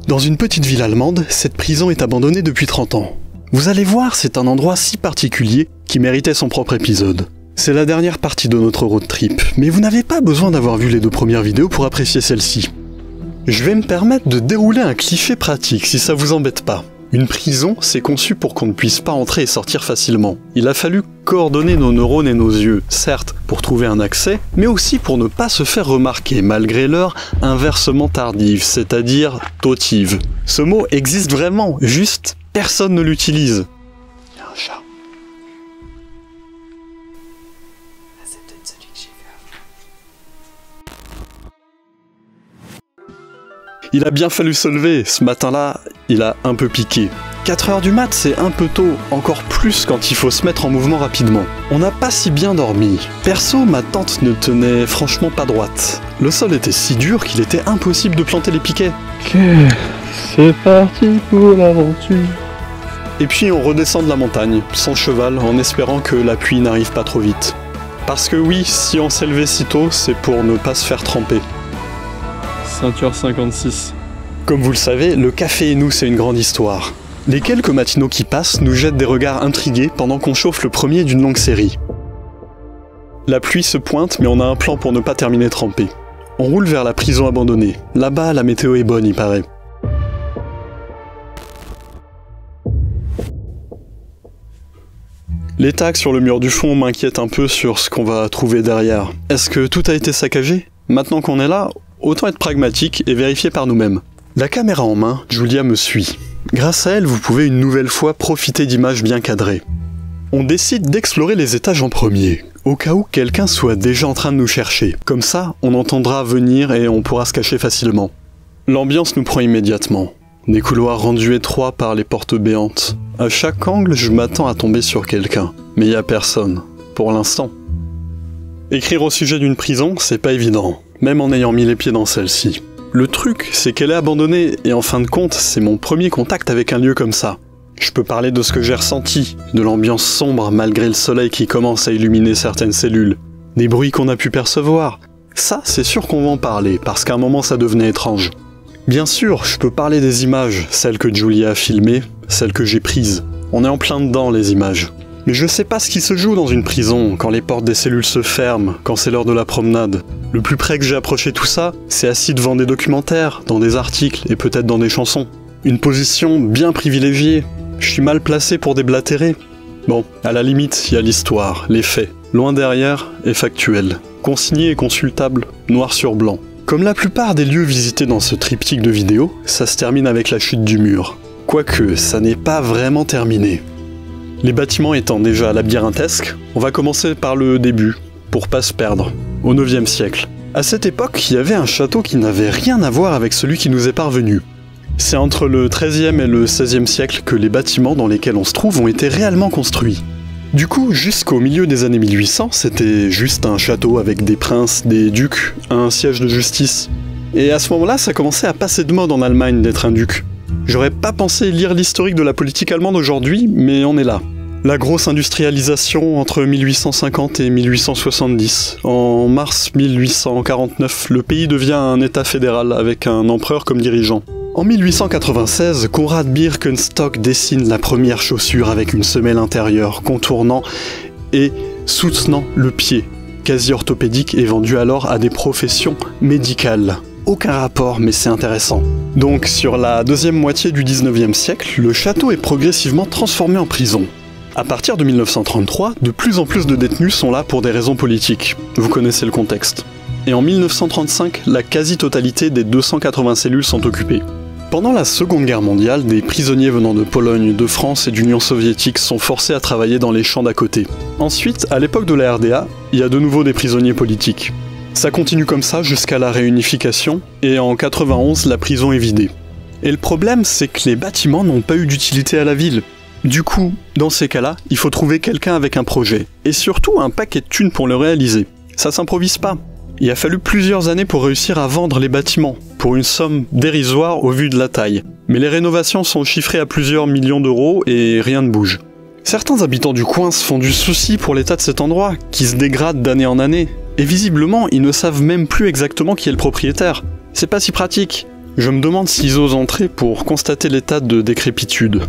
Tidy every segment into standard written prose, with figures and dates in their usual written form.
Dans une petite ville allemande, cette prison est abandonnée depuis 30 ans. Vous allez voir, c'est un endroit si particulier qui méritait son propre épisode. C'est la dernière partie de notre road trip, mais vous n'avez pas besoin d'avoir vu les 2 premières vidéos pour apprécier celle-ci. Je vais me permettre de dérouler un cliché pratique si ça vous embête pas. Une prison, c'est conçu pour qu'on ne puisse pas entrer et sortir facilement. Il a fallu coordonner nos neurones et nos yeux, certes pour trouver un accès, mais aussi pour ne pas se faire remarquer malgré l'heure inversement tardive, c'est-à-dire tautive. Ce mot existe vraiment, juste personne ne l'utilise. Il y a un chat. Ah, c'est peut-être celui que j'ai vu avant. Il a bien fallu se lever, ce matin-là, il a un peu piqué. 4 heures du mat, c'est un peu tôt, encore plus quand il faut se mettre en mouvement rapidement. On n'a pas si bien dormi. Perso, ma tente ne tenait franchement pas droite. Le sol était si dur qu'il était impossible de planter les piquets. Ok, c'est parti pour l'aventure. Et puis on redescend de la montagne, sans cheval, en espérant que la pluie n'arrive pas trop vite. Parce que oui, si on s'est levé si tôt, c'est pour ne pas se faire tremper. 5h56. Comme vous le savez, le café et nous, c'est une grande histoire. Les quelques matinaux qui passent nous jettent des regards intrigués pendant qu'on chauffe le premier d'une longue série. La pluie se pointe, mais on a un plan pour ne pas terminer trempé. On roule vers la prison abandonnée. Là-bas, la météo est bonne, il paraît. Les tags sur le mur du fond m'inquiètent un peu sur ce qu'on va trouver derrière. Est-ce que tout a été saccagé? Maintenant qu'on est là, autant être pragmatique et vérifier par nous-mêmes. La caméra en main, Julia me suit. Grâce à elle, vous pouvez une nouvelle fois profiter d'images bien cadrées. On décide d'explorer les étages en premier, au cas où quelqu'un soit déjà en train de nous chercher. Comme ça, on entendra venir et on pourra se cacher facilement. L'ambiance nous prend immédiatement. Des couloirs rendus étroits par les portes béantes. À chaque angle, je m'attends à tomber sur quelqu'un. Mais il n'y a personne, pour l'instant. Écrire au sujet d'une prison, c'est pas évident, même en ayant mis les pieds dans celle-ci. Le truc, c'est qu'elle est abandonnée, et en fin de compte, c'est mon premier contact avec un lieu comme ça. Je peux parler de ce que j'ai ressenti, de l'ambiance sombre malgré le soleil qui commence à illuminer certaines cellules, des bruits qu'on a pu percevoir. Ça, c'est sûr qu'on va en parler, parce qu'à un moment ça devenait étrange. Bien sûr, je peux parler des images, celles que Julia a filmées, celles que j'ai prises. On est en plein dedans, les images. Mais je sais pas ce qui se joue dans une prison, quand les portes des cellules se ferment, quand c'est l'heure de la promenade. Le plus près que j'ai approché tout ça, c'est assis devant des documentaires, dans des articles et peut-être dans des chansons. Une position bien privilégiée. Je suis mal placé pour déblatérer. Bon, à la limite, il y a l'histoire, les faits. Loin derrière, et factuel. Consigné et consultable, noir sur blanc. Comme la plupart des lieux visités dans ce triptyque de vidéos, ça se termine avec la chute du mur. Quoique, ça n'est pas vraiment terminé. Les bâtiments étant déjà labyrinthesques, on va commencer par le début, pour pas se perdre, au 9e siècle. À cette époque, il y avait un château qui n'avait rien à voir avec celui qui nous est parvenu. C'est entre le 13e et le 16e siècle que les bâtiments dans lesquels on se trouve ont été réellement construits. Du coup, jusqu'au milieu des années 1800, c'était juste un château avec des princes, des ducs, un siège de justice. Et à ce moment-là, ça commençait à passer de mode en Allemagne d'être un duc. J'aurais pas pensé lire l'historique de la politique allemande aujourd'hui, mais on est là. La grosse industrialisation entre 1850 et 1870. En mars 1849, le pays devient un état fédéral avec un empereur comme dirigeant. En 1896, Konrad Birkenstock dessine la première chaussure avec une semelle intérieure contournant et soutenant le pied, quasi orthopédique et vendu alors à des professions médicales. Aucun rapport, mais c'est intéressant. Donc, sur la deuxième moitié du 19e siècle, le château est progressivement transformé en prison. À partir de 1933, de plus en plus de détenus sont là pour des raisons politiques. Vous connaissez le contexte. Et en 1935, la quasi-totalité des 280 cellules sont occupées. Pendant la Seconde Guerre mondiale, des prisonniers venant de Pologne, de France et d'Union soviétique sont forcés à travailler dans les champs d'à côté. Ensuite, à l'époque de la RDA, il y a de nouveau des prisonniers politiques. Ça continue comme ça jusqu'à la réunification, et en 91, la prison est vidée. Et le problème, c'est que les bâtiments n'ont pas eu d'utilité à la ville. Du coup, dans ces cas-là, il faut trouver quelqu'un avec un projet, et surtout un paquet de thunes pour le réaliser. Ça s'improvise pas. Il a fallu plusieurs années pour réussir à vendre les bâtiments, pour une somme dérisoire au vu de la taille. Mais les rénovations sont chiffrées à plusieurs millions d'euros et rien ne bouge. Certains habitants du coin se font du souci pour l'état de cet endroit, qui se dégrade d'année en année. Et visiblement, ils ne savent même plus exactement qui est le propriétaire. C'est pas si pratique. Je me demande s'ils osent entrer pour constater l'état de décrépitude.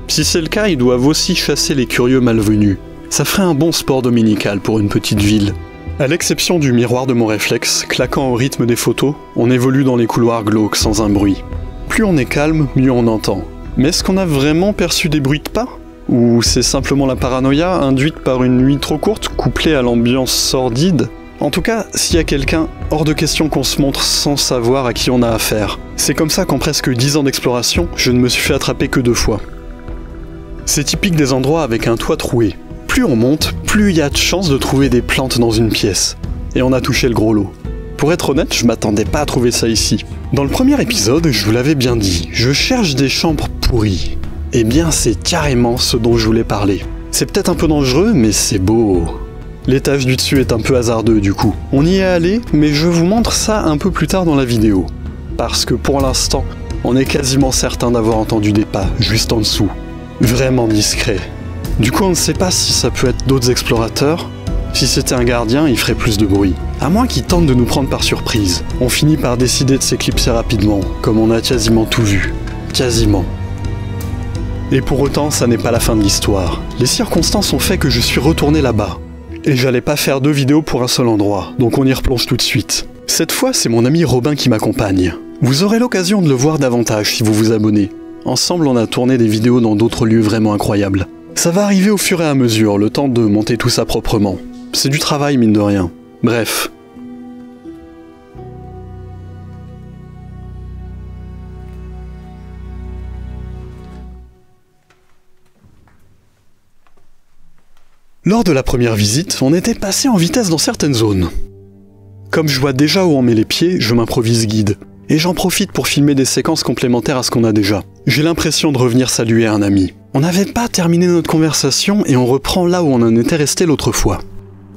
Si c'est le cas, ils doivent aussi chasser les curieux malvenus. Ça ferait un bon sport dominical pour une petite ville. À l'exception du miroir de mon réflexe, claquant au rythme des photos, on évolue dans les couloirs glauques sans un bruit. Plus on est calme, mieux on entend. Mais est-ce qu'on a vraiment perçu des bruits de pas ? Ou c'est simplement la paranoïa induite par une nuit trop courte, couplée à l'ambiance sordide ? En tout cas, s'il y a quelqu'un, hors de question qu'on se montre sans savoir à qui on a affaire. C'est comme ça qu'en presque 10 ans d'exploration, je ne me suis fait attraper que 2 fois. C'est typique des endroits avec un toit troué. Plus on monte, plus il y a de chances de trouver des plantes dans une pièce. Et on a touché le gros lot. Pour être honnête, je m'attendais pas à trouver ça ici. Dans le premier épisode, je vous l'avais bien dit, je cherche des chambres pourries. Eh bien, c'est carrément ce dont je voulais parler. C'est peut-être un peu dangereux, mais c'est beau. L'étage du dessus est un peu hasardeux du coup. On y est allé, mais je vous montre ça un peu plus tard dans la vidéo. Parce que pour l'instant, on est quasiment certain d'avoir entendu des pas juste en dessous. Vraiment discret. Du coup, on ne sait pas si ça peut être d'autres explorateurs. Si c'était un gardien, il ferait plus de bruit. À moins qu'il tente de nous prendre par surprise. On finit par décider de s'éclipser rapidement, comme on a quasiment tout vu. Quasiment. Et pour autant, ça n'est pas la fin de l'histoire. Les circonstances ont fait que je suis retourné là-bas. Et j'allais pas faire 2 vidéos pour un seul endroit, donc on y replonge tout de suite. Cette fois, c'est mon ami Robin qui m'accompagne. Vous aurez l'occasion de le voir davantage si vous vous abonnez. Ensemble, on a tourné des vidéos dans d'autres lieux vraiment incroyables. Ça va arriver au fur et à mesure, le temps de monter tout ça proprement. C'est du travail, mine de rien. Bref. Lors de la première visite, on était passé en vitesse dans certaines zones. Comme je vois déjà où on met les pieds, je m'improvise guide. Et j'en profite pour filmer des séquences complémentaires à ce qu'on a déjà. J'ai l'impression de revenir saluer un ami. On n'avait pas terminé notre conversation et on reprend là où on en était resté l'autre fois.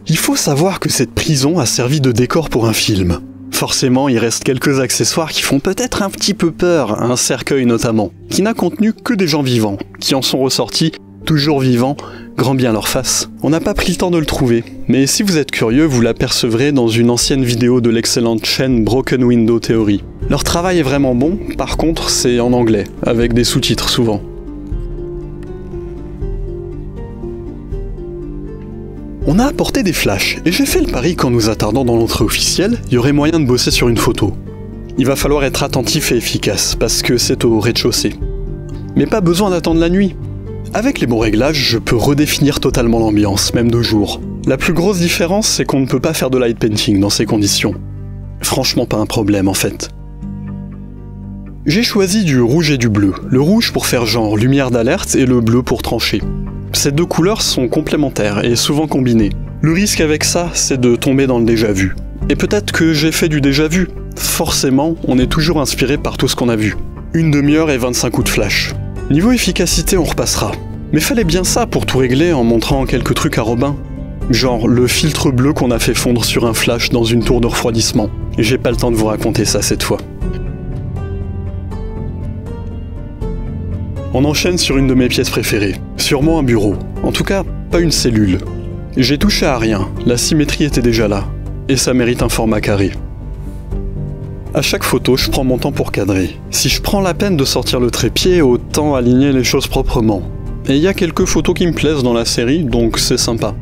Il faut savoir que cette prison a servi de décor pour un film. Forcément, il reste quelques accessoires qui font peut-être un petit peu peur, un cercueil notamment, qui n'a contenu que des gens vivants, qui en sont ressortis, toujours vivants, grand bien leur face. On n'a pas pris le temps de le trouver, mais si vous êtes curieux, vous l'apercevrez dans une ancienne vidéo de l'excellente chaîne Broken Window Theory. Leur travail est vraiment bon, par contre c'est en anglais, avec des sous-titres souvent. On a apporté des flashs, et j'ai fait le pari qu'en nous attardant dans l'entrée officielle, il y aurait moyen de bosser sur une photo. Il va falloir être attentif et efficace, parce que c'est au rez-de-chaussée. Mais pas besoin d'attendre la nuit. Avec les bons réglages, je peux redéfinir totalement l'ambiance, même de jour. La plus grosse différence, c'est qu'on ne peut pas faire de light painting dans ces conditions. Franchement pas un problème en fait. J'ai choisi du rouge et du bleu. Le rouge pour faire genre lumière d'alerte et le bleu pour trancher. Ces 2 couleurs sont complémentaires et souvent combinées. Le risque avec ça, c'est de tomber dans le déjà-vu. Et peut-être que j'ai fait du déjà-vu. Forcément, on est toujours inspiré par tout ce qu'on a vu. 1 demi-heure et 25 coups de flash. Niveau efficacité, on repassera. Mais fallait bien ça pour tout régler en montrant quelques trucs à Robin. Genre le filtre bleu qu'on a fait fondre sur un flash dans une tour de refroidissement. Et j'ai pas le temps de vous raconter ça cette fois. On enchaîne sur une de mes pièces préférées. Sûrement un bureau. En tout cas, pas une cellule. J'ai touché à rien, la symétrie était déjà là. Et ça mérite un format carré. À chaque photo, je prends mon temps pour cadrer. Si je prends la peine de sortir le trépied, autant aligner les choses proprement. Et il y a quelques photos qui me plaisent dans la série, donc c'est sympa.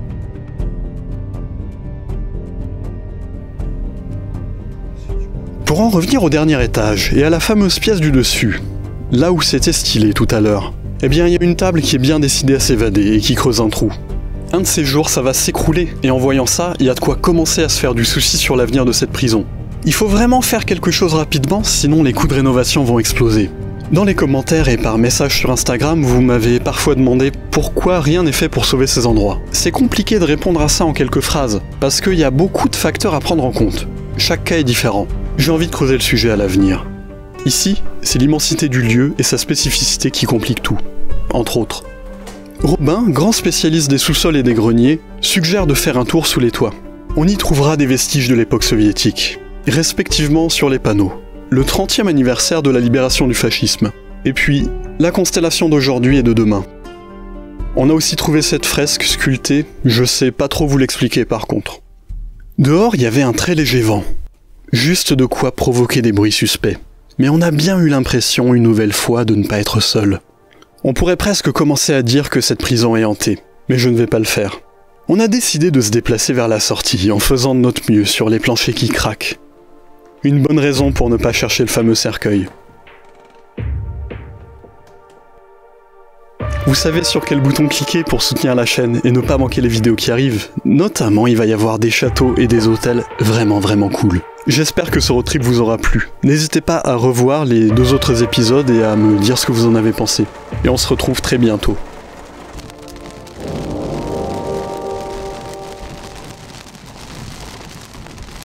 Pour en revenir au dernier étage, et à la fameuse pièce du dessus, là où c'était stylé tout à l'heure, eh bien il y a une table qui est bien décidée à s'évader et qui creuse un trou. Un de ces jours, ça va s'écrouler, et en voyant ça, il y a de quoi commencer à se faire du souci sur l'avenir de cette prison. Il faut vraiment faire quelque chose rapidement, sinon les coûts de rénovation vont exploser. Dans les commentaires et par message sur Instagram, vous m'avez parfois demandé pourquoi rien n'est fait pour sauver ces endroits. C'est compliqué de répondre à ça en quelques phrases, parce qu'il y a beaucoup de facteurs à prendre en compte. Chaque cas est différent. J'ai envie de creuser le sujet à l'avenir. Ici, c'est l'immensité du lieu et sa spécificité qui complique tout, entre autres. Robin, grand spécialiste des sous-sols et des greniers, suggère de faire un tour sous les toits. On y trouvera des vestiges de l'époque soviétique. Respectivement sur les panneaux, le 30e anniversaire de la libération du fascisme, et puis la constellation d'aujourd'hui et de demain. On a aussi trouvé cette fresque sculptée, je sais pas trop vous l'expliquer par contre. Dehors, il y avait un très léger vent, juste de quoi provoquer des bruits suspects. Mais on a bien eu l'impression une nouvelle fois de ne pas être seul. On pourrait presque commencer à dire que cette prison est hantée, mais je ne vais pas le faire. On a décidé de se déplacer vers la sortie en faisant de notre mieux sur les planchers qui craquent. Une bonne raison pour ne pas chercher le fameux cercueil. Vous savez sur quel bouton cliquer pour soutenir la chaîne et ne pas manquer les vidéos qui arrivent. Notamment, il va y avoir des châteaux et des hôtels vraiment cool. J'espère que ce road trip vous aura plu. N'hésitez pas à revoir les 2 autres épisodes et à me dire ce que vous en avez pensé. Et on se retrouve très bientôt.